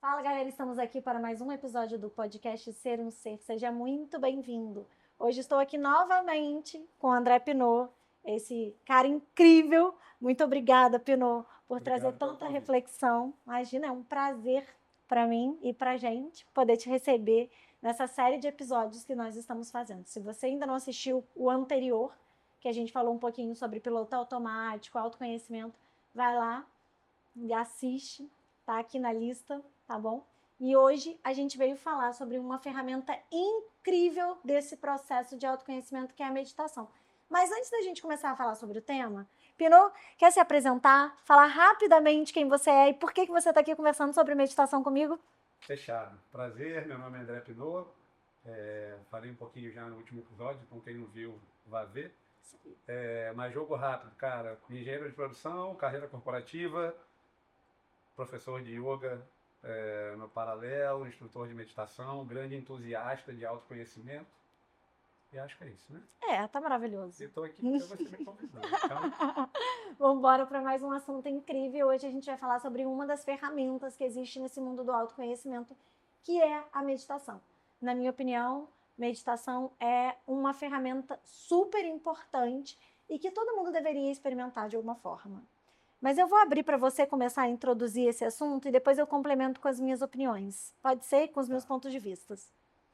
Fala, galera, estamos aqui para mais um episódio do podcast Ser um Ser. Seja muito bem-vindo. Hoje estou aqui novamente com o André Pinot, esse cara incrível. Muito obrigada, Pinot, por trazer tanta reflexão. Imagina, é um prazer para mim e para a gente poder te receber nessa série de episódios que nós estamos fazendo. Se você ainda não assistiu o anterior, que a gente falou um pouquinho sobre piloto automático, autoconhecimento, vai lá e assiste, tá aqui na lista, tá bom? E hoje a gente veio falar sobre uma ferramenta incrível desse processo de autoconhecimento que é a meditação. Mas antes da gente começar a falar sobre o tema, Pinot, quer se apresentar, falar rapidamente quem você é e por que você está aqui conversando sobre meditação comigo? Fechado. Prazer, meu nome é André Pinot. Falei um pouquinho já no último episódio, então quem não viu, vá ver. Mas jogo rápido, cara. Engenheiro de produção, carreira corporativa, professor de yoga no paralelo, instrutor de meditação, grande entusiasta de autoconhecimento. E acho que é isso, né? Tá maravilhoso. E estou aqui porque você me convidou. Então, Vamos embora para mais um assunto incrível. Hoje a gente vai falar sobre uma das ferramentas que existe nesse mundo do autoconhecimento, que é a meditação. Na minha opinião, meditação é uma ferramenta super importante e que todo mundo deveria experimentar de alguma forma. Mas eu vou abrir para você começar a introduzir esse assunto e depois eu complemento com as minhas opiniões. Pode ser? Com os meus pontos de vista.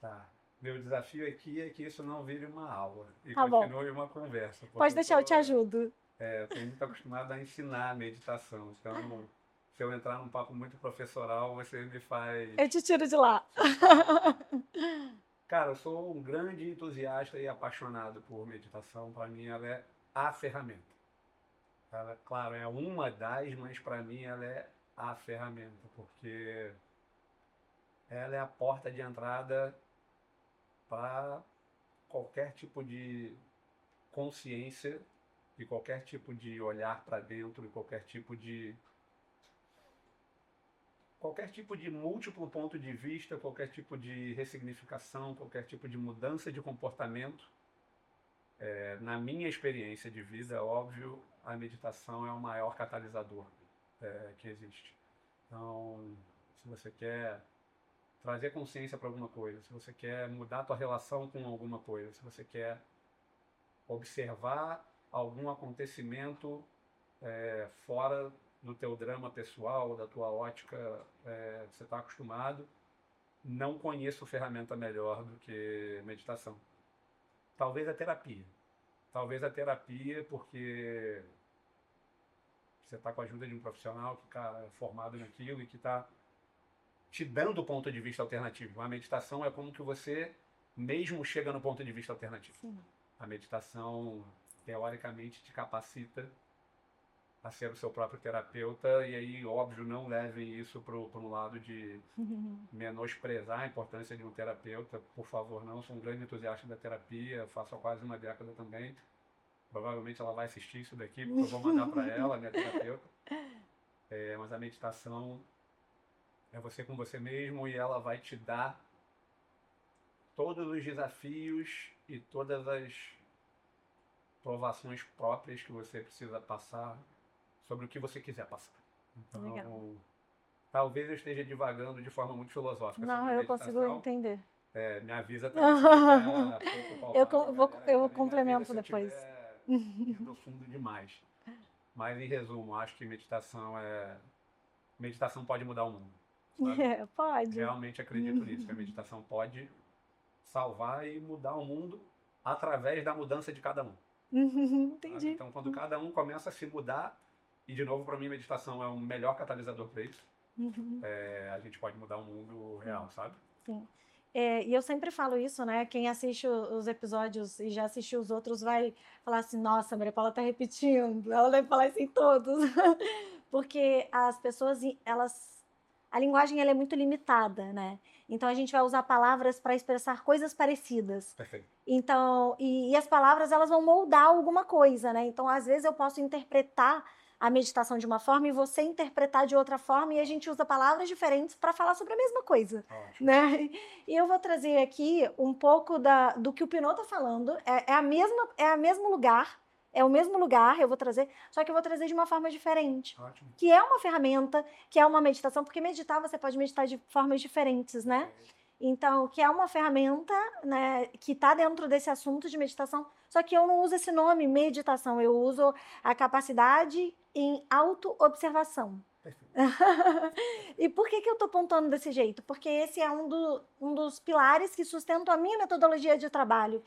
tá. Meu desafio aqui é que isso não vire uma aula e Tá bom. continue uma conversa. Pode deixar, eu te ajudo. Eu estou muito acostumado a ensinar meditação, então se eu entrar num papo muito professoral, você me faz... Eu te tiro de lá. Cara, eu sou um grande entusiasta e apaixonado por meditação. Para mim, ela é a ferramenta. Ela, claro, é uma das, mas para mim ela é a ferramenta, porque ela é a porta de entrada para qualquer tipo de consciência, de qualquer tipo de olhar para dentro, de qualquer tipo de múltiplo ponto de vista, qualquer tipo de ressignificação, qualquer tipo de mudança de comportamento. Na minha experiência de vida, óbvio, a meditação é o maior catalisador que existe. Então, se você quer trazer consciência para alguma coisa, se você quer mudar a tua relação com alguma coisa, se você quer observar algum acontecimento fora do teu drama pessoal, da tua ótica, você está acostumado, não conheço ferramenta melhor do que meditação. Talvez a terapia. Talvez a terapia, porque você está com a ajuda de um profissional que está formado naquilo e que está te dando o ponto de vista alternativo. A meditação é como que você mesmo chega no ponto de vista alternativo. Sim. A meditação, teoricamente, te capacita a ser o seu próprio terapeuta, e aí, óbvio, não levem isso para um lado de menosprezar a importância de um terapeuta. Por favor, não. Sou um grande entusiasta da terapia, faço há quase uma década também. Provavelmente ela vai assistir isso daqui, porque eu vou mandar para ela, minha terapeuta. Mas a meditação é você com você mesmo, e ela vai te dar todos os desafios e todas as provações próprias que você precisa passar sobre o que você quiser passar. Então, legal. Talvez eu esteja divagando de forma muito filosófica. Não, eu consigo entender. Me avisa também se ficar pouco palpável. Eu complemento depois. No fundo demais. Mas, em resumo, acho que meditação pode mudar o mundo. Sabe? Pode. Realmente acredito nisso, que a meditação pode salvar e mudar o mundo através da mudança de cada um. Entendi. Então, quando cada um começa a se mudar, e de novo, para mim, meditação é o melhor catalisador para isso, a gente pode mudar o mundo real, sabe? Sim. E eu sempre falo isso, né? Quem assiste os episódios e já assistiu os outros vai falar assim, nossa, a Maria Paula tá repetindo. Ela deve falar isso em todos. Porque as pessoas, a linguagem ela é muito limitada, né? Então a gente vai usar palavras para expressar coisas parecidas. Perfeito. Então, e as palavras elas vão moldar alguma coisa, né? Então, às vezes eu posso interpretar a meditação de uma forma e você interpretar de outra forma, e a gente usa palavras diferentes para falar sobre a mesma coisa, né? E eu vou trazer aqui um pouco do que o Pinot está falando. É a mesmo lugar, É o mesmo lugar, eu vou trazer, só que eu vou trazer de uma forma diferente. Ótimo. Que é uma ferramenta, que é uma meditação, porque meditar você pode meditar de formas diferentes, né? Então, que é uma ferramenta, né, que está dentro desse assunto de meditação, só que eu não uso esse nome, meditação, eu uso a capacidade em autoobservação. E por que eu estou pontuando desse jeito? Porque esse é um dos pilares que sustentam a minha metodologia de trabalho.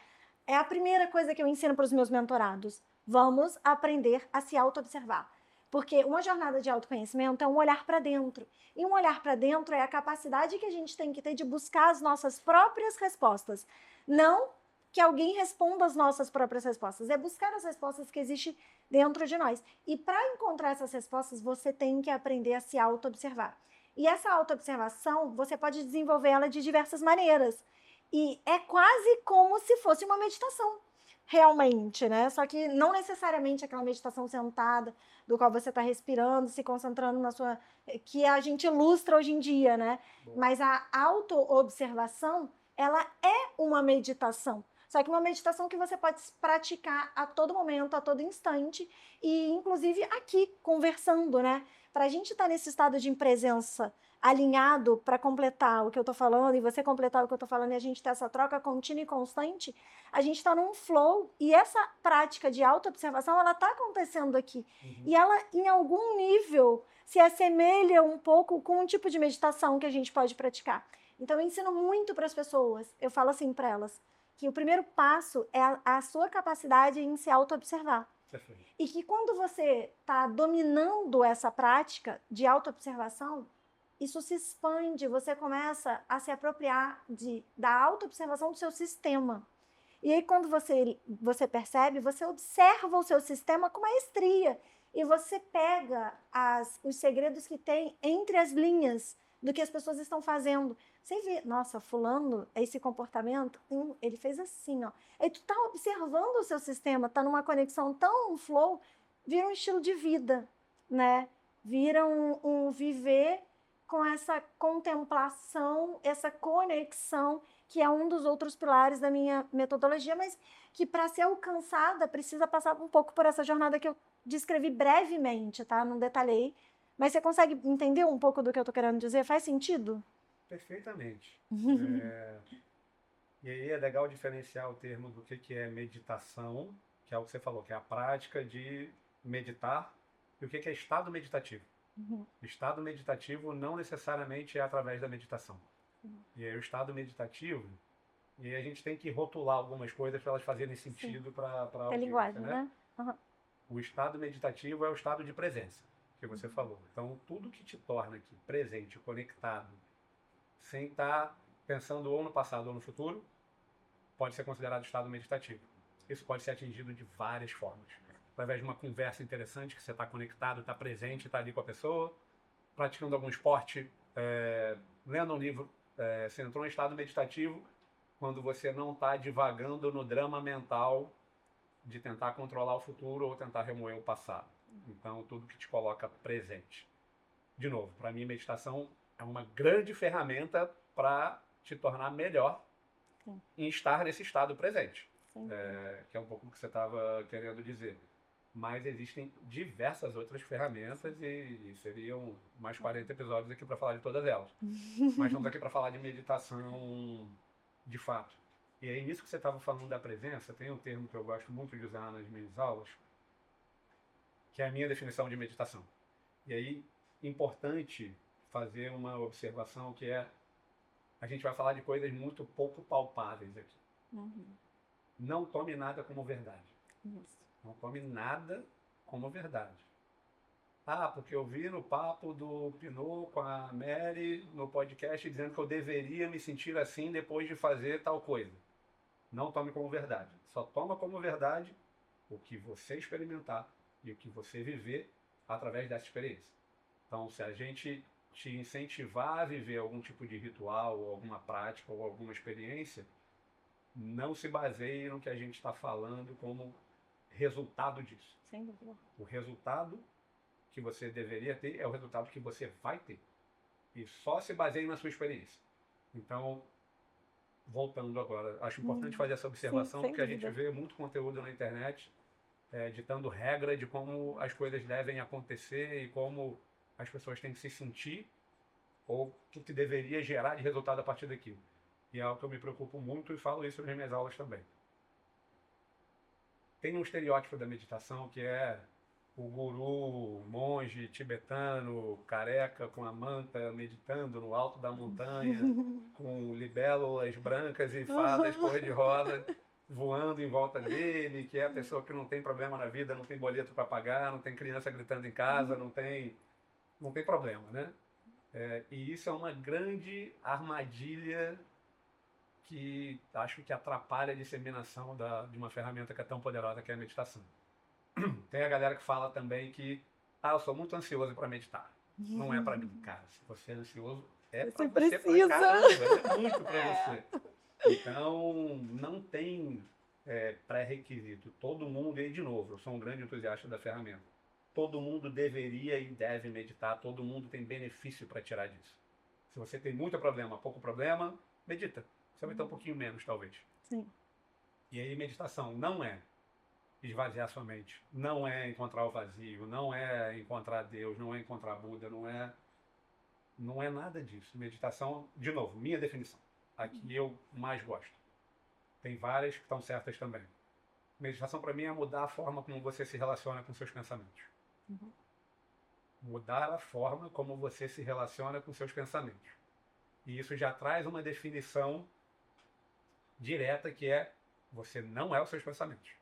É a primeira coisa que eu ensino para os meus mentorados. Vamos aprender a se auto-observar. Porque uma jornada de autoconhecimento é um olhar para dentro. E um olhar para dentro é a capacidade que a gente tem que ter de buscar as nossas próprias respostas. Não que alguém responda as nossas próprias respostas. É buscar as respostas que existem dentro de nós. E para encontrar essas respostas, você tem que aprender a se auto-observar. E essa auto-observação, você pode desenvolver ela de diversas maneiras. E é quase como se fosse uma meditação, realmente, né? Só que não necessariamente aquela meditação sentada, do qual você está respirando, se concentrando na sua... que a gente ilustra hoje em dia, né? Bom. Mas a auto-observação, ela é uma meditação. Só que uma meditação que você pode praticar a todo momento, a todo instante, e inclusive aqui, conversando, né? Para a gente estar nesse estado de presença alinhado para completar o que eu estou falando e você completar o que eu estou falando e a gente ter essa troca contínua e constante, a gente está num flow e essa prática de auto-observação, ela está acontecendo aqui. E ela, em algum nível, se assemelha um pouco com um tipo de meditação que a gente pode praticar. Então, eu ensino muito para as pessoas, eu falo assim para elas, que o primeiro passo é a sua capacidade em se auto-observar. Perfeito. E que quando você está dominando essa prática de auto-observação, isso se expande, você começa a se apropriar da auto-observação do seu sistema. E aí, quando você percebe, você observa o seu sistema com maestria. E você pega os segredos que tem entre as linhas do que as pessoas estão fazendo. Você vê, nossa, fulano, esse comportamento, ele fez assim, ó. Aí tu tá observando o seu sistema, tá numa conexão tão flow, vira um estilo de vida, né? Vira um viver com essa contemplação, essa conexão, que é um dos outros pilares da minha metodologia, mas que para ser alcançada precisa passar um pouco por essa jornada que eu descrevi brevemente, tá? Não detalhei. Mas você consegue entender um pouco do que eu tô querendo dizer? Faz sentido? Perfeitamente. E aí é legal diferenciar o termo do que é meditação, que é o que você falou, que é a prática de meditar, e o que é estado meditativo. Estado meditativo não necessariamente é através da meditação. E aí o estado meditativo, e aí a gente tem que rotular algumas coisas para elas fazerem sentido para a linguagem, né? O estado meditativo é o estado de presença, que você falou. Então, tudo que te torna aqui presente, conectado, sem estar pensando ou no passado ou no futuro, pode ser considerado estado meditativo. Isso pode ser atingido de várias formas. Através de uma conversa interessante, que você está conectado, está presente, está ali com a pessoa, praticando algum esporte, lendo um livro. Você entrou em estado meditativo quando você não está divagando no drama mental de tentar controlar o futuro ou tentar remover o passado. Então, tudo que te coloca presente. De novo, para mim, meditação é uma grande ferramenta para te tornar melhor em estar nesse estado presente. Que é um pouco o que você estava querendo dizer. Mas existem diversas outras ferramentas e seriam mais 40 episódios aqui para falar de todas elas. Mas estamos aqui para falar de meditação de fato. E aí, nisso que você estava falando da presença, tem um termo que eu gosto muito de usar nas minhas aulas, que é a minha definição de meditação. E aí, importante fazer uma observação que é, a gente vai falar de coisas muito pouco palpáveis aqui. Não tome nada como verdade. Não tome nada como verdade. Ah, porque eu vi no papo do Pinot com a Mary no podcast dizendo que eu deveria me sentir assim depois de fazer tal coisa. Não tome como verdade. Só toma como verdade o que você experimentar e o que você viver através dessa experiência. Então, se a gente te incentivar a viver algum tipo de ritual, ou alguma prática, ou alguma experiência, não se baseie no que a gente está falando como resultado disso. Sem dúvida. O resultado que você deveria ter é o resultado que você vai ter. E só se baseie na sua experiência. Então, voltando agora, acho importante fazer essa observação, porque a gente vê muito conteúdo na internet ditando regra de como as coisas devem acontecer e como as pessoas têm que se sentir ou o que deveria gerar de resultado a partir daquilo. E é algo que eu me preocupo muito e falo isso nas minhas aulas também. Tem um estereótipo da meditação que é o guru, monge tibetano, careca, com a manta, meditando no alto da montanha, com libélulas brancas e fadas cor-de-rosa voando em volta dele, que é a pessoa que não tem problema na vida, não tem boleto para pagar, não tem criança gritando em casa, não tem problema, né? E isso é uma grande armadilha que acho que atrapalha a disseminação de uma ferramenta que é tão poderosa que é a meditação. Tem a galera que fala também que eu sou muito ansioso para meditar. Não é para mim, cara. Se você é ansioso, é para você pra caramba, é muito para você. Então, não tem pré-requisito. Todo mundo, e de novo, eu sou um grande entusiasta da ferramenta. Todo mundo deveria e deve meditar, todo mundo tem benefício para tirar disso. Se você tem muito problema, pouco problema, medita. Você vai ter um pouquinho menos, talvez. Sim. E aí, meditação não é esvaziar sua mente, não é encontrar o vazio, não é encontrar Deus, não é encontrar Buda, não é nada disso. Meditação, de novo, minha definição, a que eu mais gosto. Tem várias que estão certas também. Meditação, para mim, é mudar a forma como você se relaciona com seus pensamentos. Uhum. Mudar a forma como você se relaciona com seus pensamentos. E isso já traz uma definição direta que é: você não é os seus pensamentos.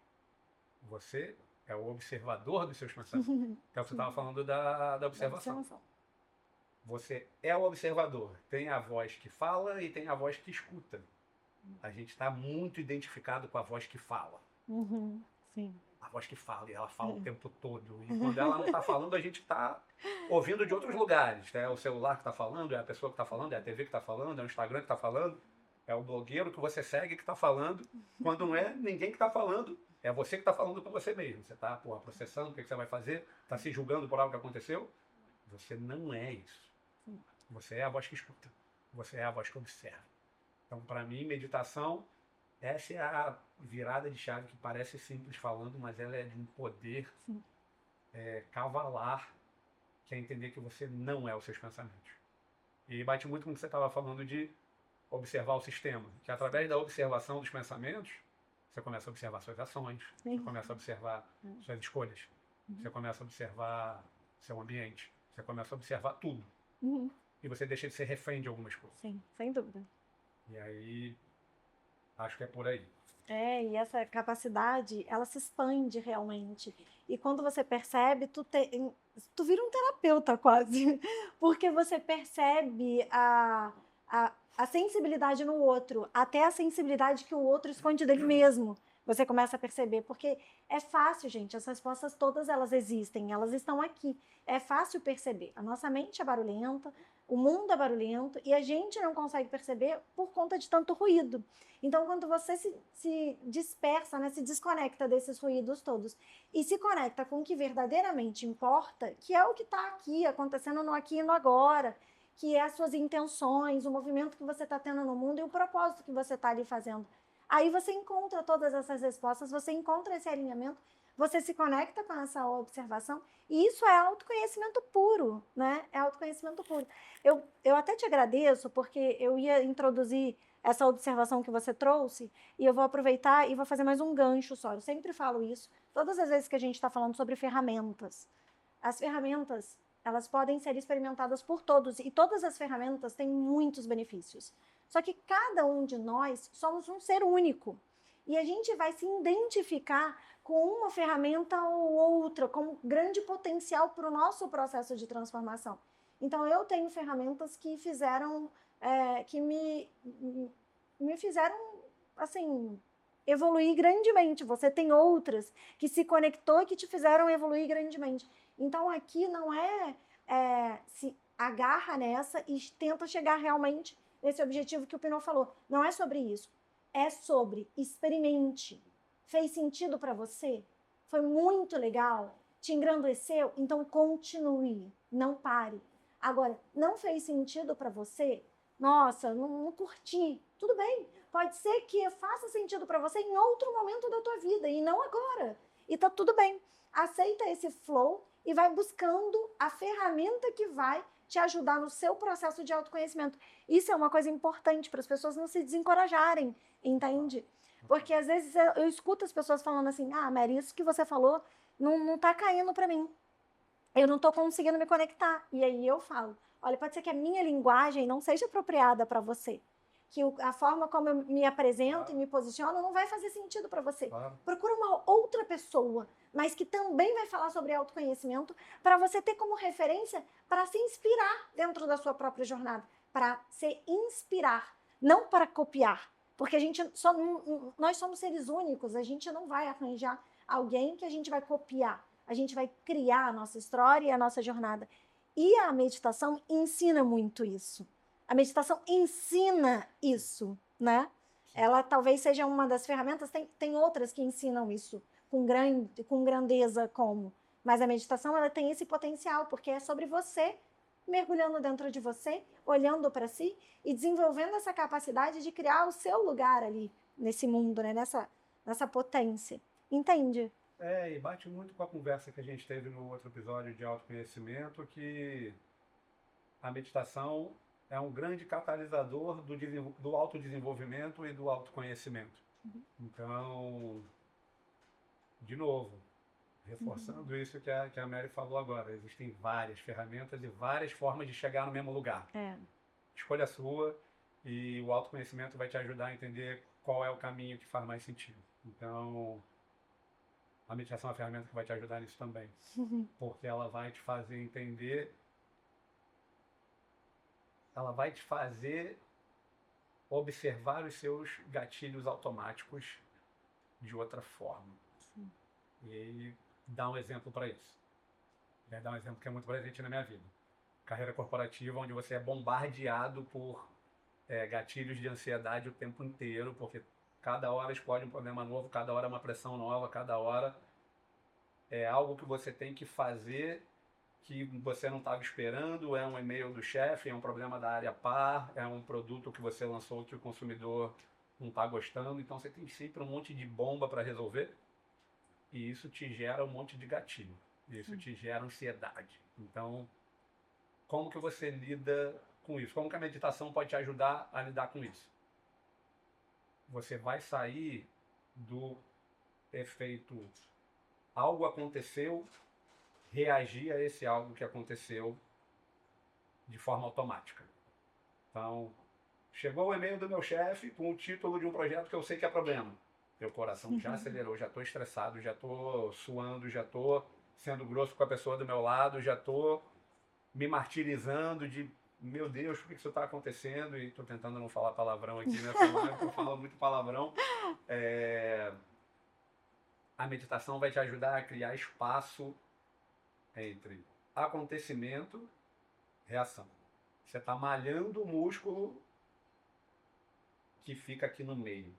Você é o observador dos seus pensamentos. Que é o que você estava falando da observação. Você é o observador. Tem a voz que fala e tem a voz que escuta. A gente está muito identificado com a voz que fala. Uhum. Sim. A voz que fala, e ela fala o tempo todo. E quando ela não está falando, a gente está ouvindo de outros lugares. É o celular que está falando, é a pessoa que está falando, é a TV que está falando, é o Instagram que está falando, é o blogueiro que você segue que está falando. Quando não é ninguém que está falando, é você que está falando com você mesmo. Você está processando o que você vai fazer, está se julgando por algo que aconteceu. Você não é isso. Você é a voz que escuta. Você é a voz que observa. Então, para mim, meditação, essa é a virada de chave que parece simples falando, mas ela é de um poder cavalar, que é entender que você não é os seus pensamentos. E bate muito com o que você estava falando de observar o sistema, que através da observação dos pensamentos, você começa a observar suas ações, você começa a observar suas escolhas, você começa a observar seu ambiente, você começa a observar tudo. E você deixa de ser refém de algumas coisas. Sim, sem dúvida. E aí, acho que é por aí. E essa capacidade, ela se expande realmente. E quando você percebe, tu vira um terapeuta quase. Porque você percebe a sensibilidade no outro, até a sensibilidade que o outro esconde dele mesmo. Você começa a perceber, porque é fácil, gente, as respostas todas elas existem, elas estão aqui. É fácil perceber. A nossa mente é barulhenta, o mundo é barulhento e a gente não consegue perceber por conta de tanto ruído. Então, quando você se dispersa, né, se desconecta desses ruídos todos e se conecta com o que verdadeiramente importa, que é o que está aqui, acontecendo no aqui e no agora, que é as suas intenções, o movimento que você está tendo no mundo e o propósito que você está ali fazendo. Aí você encontra todas essas respostas, você encontra esse alinhamento, você se conecta com essa observação e isso é autoconhecimento puro, né? É autoconhecimento puro. Eu até te agradeço porque eu ia introduzir essa observação que você trouxe e eu vou aproveitar e vou fazer mais um gancho só. Eu sempre falo isso, todas as vezes que a gente está falando sobre ferramentas. As ferramentas, elas podem ser experimentadas por todos e todas as ferramentas têm muitos benefícios. Só que cada um de nós somos um ser único e a gente vai se identificar com uma ferramenta ou outra, com grande potencial para o nosso processo de transformação. Então, eu tenho ferramentas que fizeram, que me fizeram, assim, evoluir grandemente. Você tem outras que se conectou e que te fizeram evoluir grandemente. Então, aqui não se agarra nessa e tenta chegar realmente nesse objetivo que o Pinot falou. Não é sobre isso. É sobre experimente. Fez sentido para você? Foi muito legal? Te engrandeceu? Então continue, não pare. Agora, não fez sentido para você? Nossa, não curti. Tudo bem, pode ser que faça sentido para você em outro momento da tua vida e não agora. E tá tudo bem. Aceita esse flow e vai buscando a ferramenta que vai te ajudar no seu processo de autoconhecimento. Isso é uma coisa importante para as pessoas não se desencorajarem, entende? Porque às vezes eu escuto as pessoas falando assim, Mary, isso que você falou não tá caindo para mim. Eu não tô conseguindo me conectar. E aí eu falo, olha, pode ser que a minha linguagem não seja apropriada para você. Que a forma como eu me apresento e me posiciono não vai fazer sentido para você. Procura uma outra pessoa, mas que também vai falar sobre autoconhecimento, para você ter como referência para se inspirar dentro da sua própria jornada. Para se inspirar, não para copiar. Porque nós somos seres únicos, a gente não vai arranjar alguém que a gente vai copiar. A gente vai criar a nossa história e a nossa jornada. E a meditação ensina muito isso. A meditação ensina isso, né? Ela talvez seja uma das ferramentas, tem outras que ensinam isso com grandeza como. Mas a meditação, ela tem esse potencial, porque é sobre você, mergulhando dentro de você, olhando para si e desenvolvendo essa capacidade de criar o seu lugar ali, nesse mundo, né? Nessa potência. Entende? E bate muito com a conversa que a gente teve no outro episódio de autoconhecimento, que a meditação é um grande catalisador do autodesenvolvimento e do autoconhecimento. Então, de novo, reforçando isso que a Mary falou agora, existem várias ferramentas e várias formas de chegar no mesmo lugar. Escolha a sua e o autoconhecimento vai te ajudar a entender qual é o caminho que faz mais sentido. Então, a meditação é uma ferramenta que vai te ajudar nisso também. Porque ela vai te fazer entender, ela vai te fazer observar os seus gatilhos automáticos de outra forma. E aí, dá um exemplo para isso. Vai dar um exemplo que é muito presente na minha vida. Carreira corporativa, onde você é bombardeado por gatilhos de ansiedade o tempo inteiro, porque cada hora explode um problema novo, cada hora é uma pressão nova, cada hora é algo que você tem que fazer que você não estava esperando, é um e-mail do chefe, é um problema da área par, é um produto que você lançou que o consumidor não está gostando, então você tem sempre um monte de bomba para resolver e isso te gera um monte de gatilho, isso te gera ansiedade. Então, como que você lida com isso? Como que a meditação pode te ajudar a lidar com isso? Você vai sair do efeito algo aconteceu, reagir a esse algo que aconteceu de forma automática. Então, chegou o e-mail do meu chefe com o título de um projeto que eu sei que é problema. Meu coração já acelerou, já estou estressado, já estou suando, já estou sendo grosso com a pessoa do meu lado, já estou me martirizando de, meu Deus, por que isso está acontecendo? E estou tentando não falar palavrão aqui nessa live, porque eu falo muito palavrão. A meditação vai te ajudar a criar espaço entre acontecimento e reação. Você está malhando o músculo que fica aqui no meio.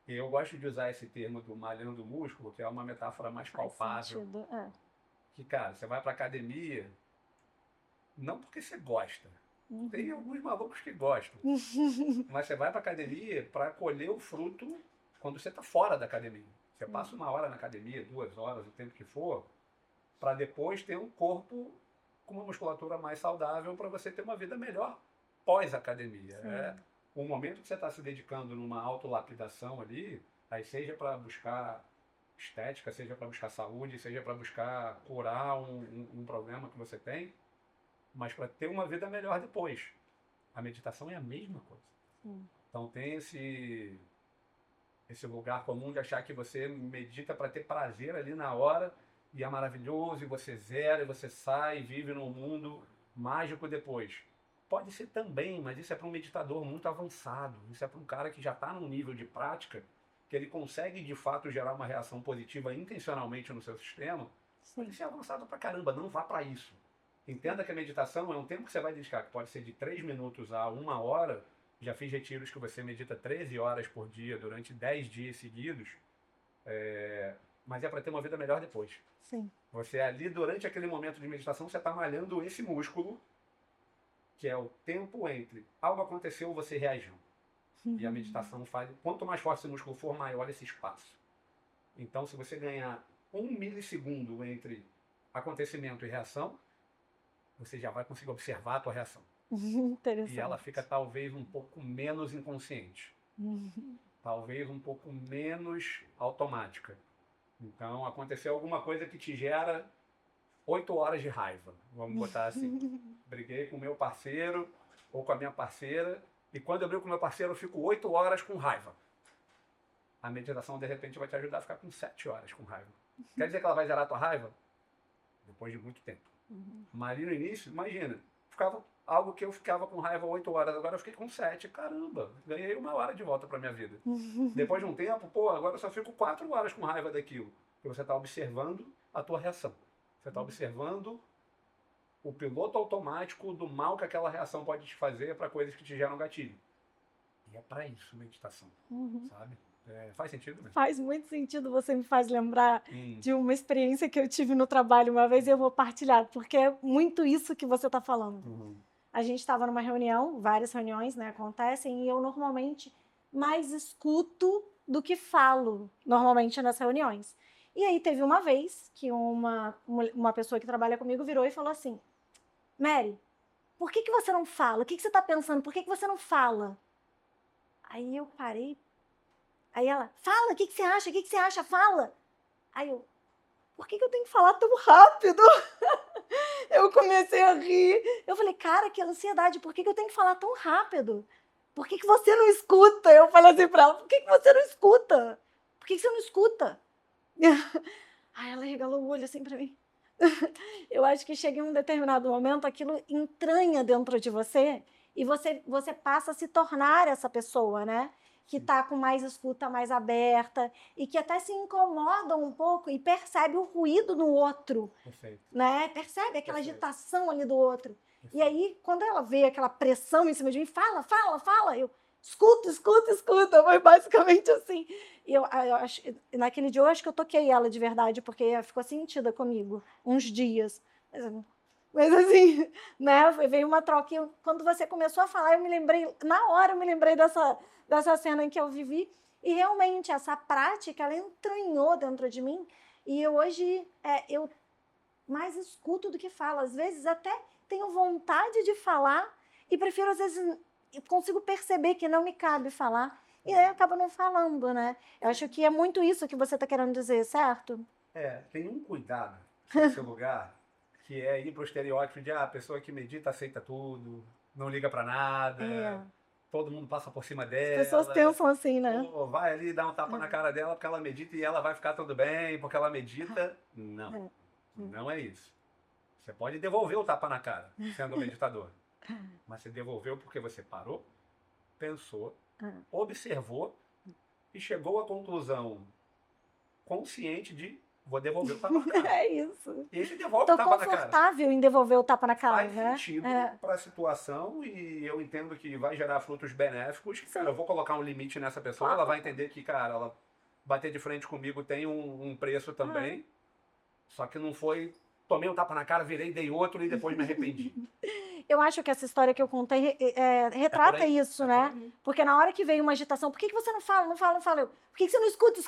E eu gosto de usar esse termo do malhando o músculo, que é uma metáfora mais palpável. Que, cara, você vai para academia não porque você gosta. Tem alguns malucos que gostam. Mas você vai para academia para colher o fruto quando você está fora da academia. Você passa 1 hora na academia, 2 horas, o tempo que for, para depois ter um corpo com uma musculatura mais saudável para você ter uma vida melhor pós-academia. É o momento que você está se dedicando numa autolapidação ali, aí seja para buscar estética, seja para buscar saúde, seja para buscar curar um problema que você tem, mas para ter uma vida melhor depois. A meditação é a mesma coisa. Então tem esse lugar comum de achar que você medita para ter prazer ali na hora, e é maravilhoso, e você zera, e você sai, e vive num mundo mágico depois. Pode ser também, mas isso é para um meditador muito avançado. Isso é para um cara que já está num nível de prática, que ele consegue de fato gerar uma reação positiva intencionalmente no seu sistema. Pode ser avançado pra caramba, não vá para isso. Entenda que a meditação é um tempo que você vai dedicar, que pode ser de 3 minutos a 1 hora. Já fiz retiros que você medita 13 horas por dia durante 10 dias seguidos. Mas é para ter uma vida melhor depois. Você ali, durante aquele momento de meditação, você está malhando esse músculo, que é o tempo entre algo aconteceu, você reagiu. E a meditação faz... Quanto mais forte esse músculo for, maior esse espaço. Então, se você ganhar 1 milissegundo entre acontecimento e reação, você já vai conseguir observar a tua reação. E ela fica talvez um pouco menos inconsciente. Talvez um pouco menos automática. Então, aconteceu alguma coisa que te gera 8 horas de raiva. Vamos botar assim. Briguei com o meu parceiro ou com a minha parceira. E quando eu brigo com o meu parceiro, eu fico 8 horas com raiva. A meditação, de repente, vai te ajudar a ficar com 7 horas com raiva. Quer dizer que ela vai zerar a tua raiva? Depois de muito tempo. Mas ali no início, imagina, algo que eu ficava com raiva 8 horas, agora eu fiquei com 7. Caramba, ganhei 1 hora de volta para minha vida. Depois de um tempo, agora eu só fico 4 horas com raiva daquilo. Porque você está observando a tua reação. Você está observando o piloto automático do mal que aquela reação pode te fazer para coisas que te geram gatilho. E é para isso meditação, sabe? Faz sentido, né? Faz muito sentido, você me faz lembrar de uma experiência que eu tive no trabalho uma vez e eu vou partilhar, porque é muito isso que você está falando. A gente estava numa reunião, várias reuniões, né, acontecem, e eu normalmente mais escuto do que falo, normalmente nas reuniões. E aí teve uma vez que uma pessoa que trabalha comigo virou e falou assim: Mary, por que você não fala? O que você está pensando? Por que você não fala? Aí eu parei. Aí ela, fala, o que você acha? O que você acha? Fala. Aí eu, por que eu tenho que falar tão rápido? Eu comecei a rir. Eu falei, cara, que ansiedade, por que eu tenho que falar tão rápido? Por que você não escuta? Eu falei assim pra ela, por que você não escuta? Por que você não escuta? Aí ela regalou o olho assim pra mim. Eu acho que chega em um determinado momento, aquilo entranha dentro de você e você passa a se tornar essa pessoa, né? Que está com mais escuta mais aberta e que até se incomoda um pouco e percebe o ruído no outro. Perfeito. Né? Percebe aquela agitação ali do outro. Perfeito. E aí, quando ela vê aquela pressão em cima de mim, fala, eu escuta. Foi basicamente assim. E eu acho, naquele dia eu acho que eu toquei ela de verdade, porque ela ficou sentida comigo uns dias. Mas assim, né? Veio uma troca. E quando você começou a falar, na hora eu me lembrei dessa cena em que eu vivi. E realmente, essa prática, ela entranhou dentro de mim. E hoje, eu mais escuto do que falo. Às vezes até tenho vontade de falar e prefiro, às vezes, consigo perceber que não me cabe falar. E aí acaba não falando, né? Eu acho que é muito isso que você está querendo dizer, certo? Tem um cuidado nesse lugar, que é ir para o estereótipo de a pessoa que medita aceita tudo, não liga para nada, todo mundo passa por cima dela. As pessoas pensam assim, né? Vai ali dar um tapa na cara dela porque ela medita e ela vai ficar tudo bem, porque ela medita. Não, não é isso. Você pode devolver o tapa na cara, sendo um meditador. Mas você devolveu porque você parou, pensou, observou e chegou à conclusão consciente de vou devolver o tapa na cara. É isso. E aí você devolve o tapa na cara. Tô confortável em devolver o tapa na cara. Faz sentido para a situação e eu entendo que vai gerar frutos benéficos. Cara, eu vou colocar um limite nessa pessoa, ela vai entender que, cara, ela bater de frente comigo tem um preço também. Só que não foi, tomei um tapa na cara, virei, dei outro e depois me arrependi. Eu acho que essa história que eu contei retrata isso, né? Porque na hora que veio uma agitação, por que você não fala? Eu, por que você não escuta?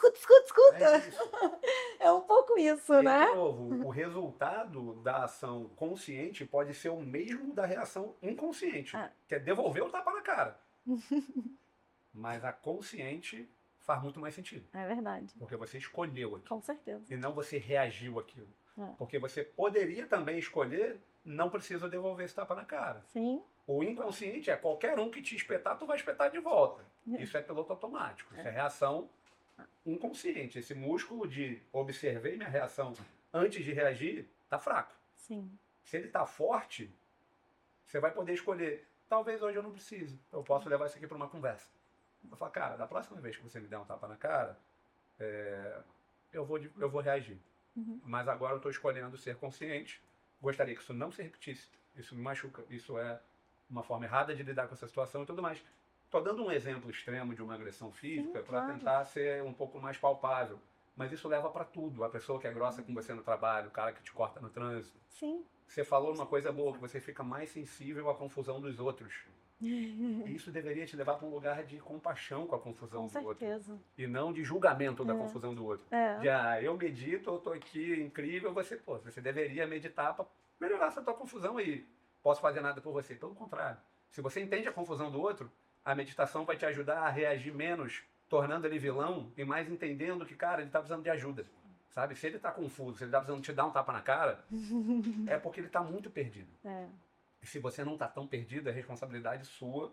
É um pouco isso, né? De novo, o resultado da ação consciente pode ser o mesmo da reação inconsciente, que é devolver o tapa na cara. Mas a consciente faz muito mais sentido. É verdade. Porque você escolheu aquilo. Com certeza. E não você reagiu àquilo. Porque você poderia também escolher, não preciso devolver esse tapa na cara. Sim. O inconsciente é qualquer um que te espetar, tu vai espetar de volta. Isso é piloto automático. Isso é reação inconsciente. Esse músculo de observei minha reação antes de reagir, tá fraco. Sim. Se ele tá forte, você vai poder escolher. Talvez hoje eu não precise. Eu posso levar isso aqui para uma conversa. Eu falo, cara, da próxima vez que você me der um tapa na cara, eu vou reagir. Mas agora eu estou escolhendo ser consciente. Gostaria que isso não se repetisse. Isso me machuca. Isso é uma forma errada de lidar com essa situação e tudo mais. Estou dando um exemplo extremo de uma agressão física para tentar ser um pouco mais palpável. Mas isso leva para tudo. A pessoa que é grossa com você no trabalho, o cara que te corta no trânsito. Sim. Você falou uma coisa boa, que você fica mais sensível à confusão dos outros. E isso deveria te levar para um lugar de compaixão com a confusão Com do outro. certeza. E não de julgamento da confusão do outro. É. Eu medito, eu tô aqui incrível, você deveria meditar para melhorar essa tua confusão aí. Posso fazer nada por você. Pelo contrário. Se você entende a confusão do outro, a meditação vai te ajudar a reagir menos, tornando ele vilão e mais entendendo que, cara, ele tá precisando de ajuda. Sabe? Se ele tá confuso, se ele tá precisando te dar um tapa na cara, é porque ele tá muito perdido. E se você não tá tão perdido, é responsabilidade sua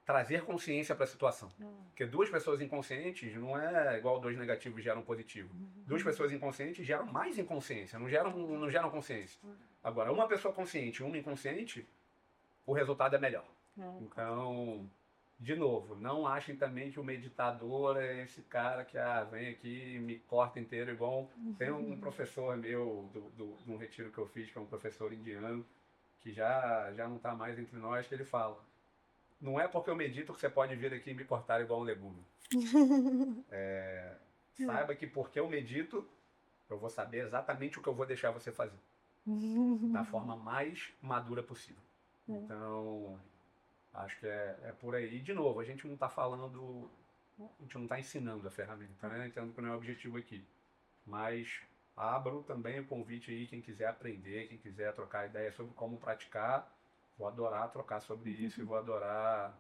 trazer consciência para a situação. Porque duas pessoas inconscientes não é igual dois negativos geram positivo. Duas pessoas inconscientes geram mais inconsciência, não geram consciência. Agora, uma pessoa consciente e uma inconsciente, o resultado é melhor. Então, de novo, não achem também que o meditador é esse cara que vem aqui e me corta inteiro igual. Tem um professor meu de um retiro que eu fiz, que é um professor indiano, que já não está mais entre nós, que ele fala: não é porque eu medito que você pode vir aqui e me cortar igual um legume. Saiba que porque eu medito, eu vou saber exatamente o que eu vou deixar você fazer. Da forma mais madura possível. Então, acho que é por aí. E, de novo, a gente não está falando, a gente não está ensinando a ferramenta, né? Entendo que não é o objetivo aqui. Mas abro também o convite aí, quem quiser aprender, quem quiser trocar ideia sobre como praticar. Vou adorar trocar sobre isso e vou adorar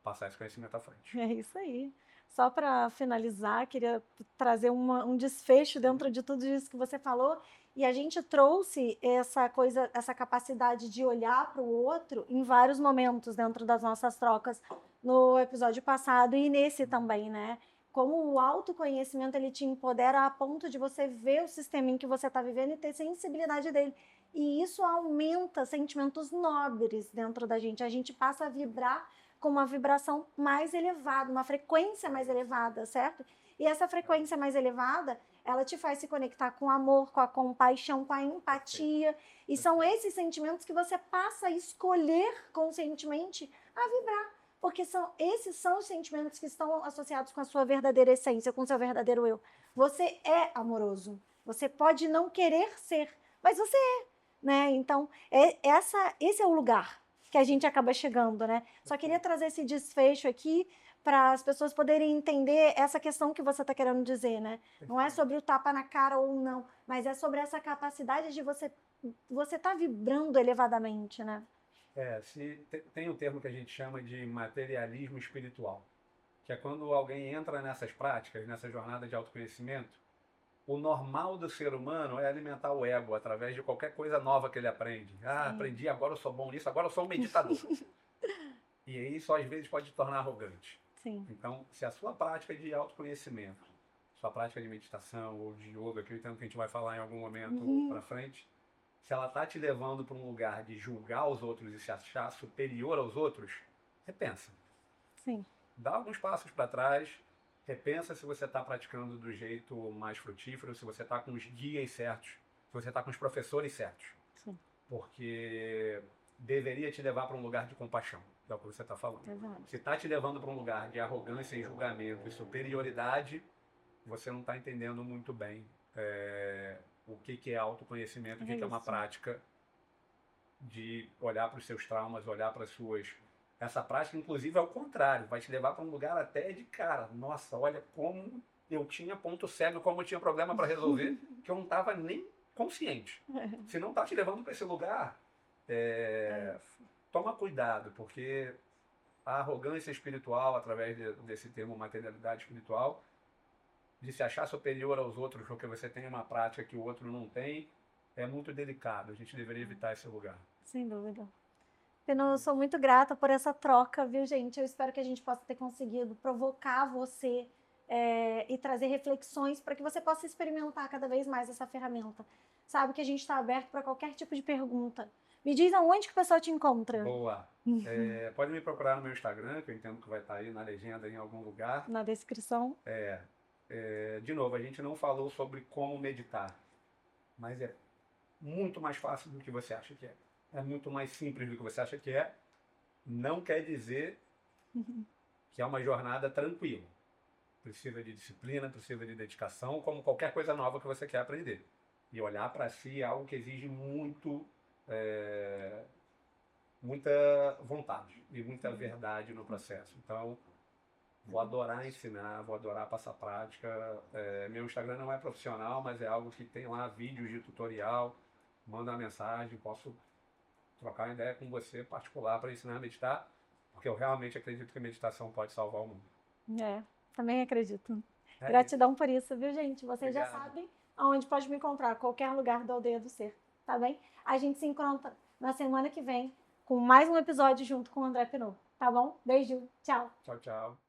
passar esse conhecimento à frente. É isso aí. Só para finalizar, queria trazer um desfecho dentro de tudo isso que você falou. E a gente trouxe essa capacidade de olhar para o outro em vários momentos dentro das nossas trocas no episódio passado e nesse também, né? Como o autoconhecimento ele te empodera a ponto de você ver o sistema em que você está vivendo e ter sensibilidade dele. E isso aumenta sentimentos nobres dentro da gente. A gente passa a vibrar com uma vibração mais elevada, uma frequência mais elevada, certo? E essa frequência mais elevada, ela te faz se conectar com o amor, com a compaixão, com a empatia. E são esses sentimentos que você passa a escolher conscientemente a vibrar. Porque esses são os sentimentos que estão associados com a sua verdadeira essência, com o seu verdadeiro eu. Você é amoroso. Você pode não querer ser, mas você é, né? Então, esse é o lugar que a gente acaba chegando, né? Só queria trazer esse desfecho aqui para as pessoas poderem entender essa questão que você está querendo dizer, né? Não é sobre o tapa na cara ou não, mas é sobre essa capacidade de você tá vibrando elevadamente, né? Tem um termo que a gente chama de materialismo espiritual, que é quando alguém entra nessas práticas, nessa jornada de autoconhecimento, o normal do ser humano é alimentar o ego através de qualquer coisa nova que ele aprende. Aprendi, agora eu sou bom nisso, agora eu sou um meditador. E aí isso às vezes pode te tornar arrogante. Sim. Então, se a sua prática de autoconhecimento, sua prática de meditação ou de yoga, que eu entendo que a gente vai falar em algum momento para frente, se ela está te levando para um lugar de julgar os outros e se achar superior aos outros, repensa. Sim. Dá alguns passos para trás, repensa se você está praticando do jeito mais frutífero, se você está com os guias certos, se você está com os professores certos. Sim. Porque deveria te levar para um lugar de compaixão, é o que você está falando. Exato. Se está te levando para um lugar de arrogância e julgamento e superioridade, você não está entendendo muito bem o que é autoconhecimento, o que é uma prática de olhar para os seus traumas, olhar para as suas... Essa prática, inclusive, é o contrário, vai te levar para um lugar até de cara. Nossa, olha como eu tinha ponto cego, como eu tinha problema para resolver, que eu não estava nem consciente. Se não está te levando para esse lugar, toma cuidado, porque a arrogância espiritual, através desse termo materialidade espiritual, de se achar superior aos outros porque você tem uma prática que o outro não tem, é muito delicado. A gente deveria evitar esse lugar. Sem dúvida. Eu sou muito grata por essa troca, viu, gente? Eu espero que a gente possa ter conseguido provocar você e trazer reflexões para que você possa experimentar cada vez mais essa ferramenta. Sabe que a gente está aberto para qualquer tipo de pergunta. Me diz aonde que o pessoal te encontra. Boa. Pode me procurar no meu Instagram, que eu entendo que vai estar aí na legenda em algum lugar. Na descrição. De novo, a gente não falou sobre como meditar, mas é muito mais fácil do que você acha que é. É muito mais simples do que você acha que é. Não quer dizer que é uma jornada tranquila. Precisa de disciplina, precisa de dedicação, como qualquer coisa nova que você quer aprender. E olhar para si é algo que exige muita vontade e muita verdade no processo. Então, vou adorar ensinar, vou adorar passar prática. Meu Instagram não é profissional, mas é algo que tem lá vídeos de tutorial. Manda uma mensagem, posso trocar uma ideia com você particular para ensinar a meditar, porque eu realmente acredito que a meditação pode salvar o mundo. Também acredito. É Gratidão por isso, viu, gente? Vocês já Obrigado. sabem aonde pode me encontrar, qualquer lugar da Aldeia do Ser, tá bem? A gente se encontra na semana que vem com mais um episódio junto com o André Pinot, tá bom? Beijo, tchau! Tchau, tchau.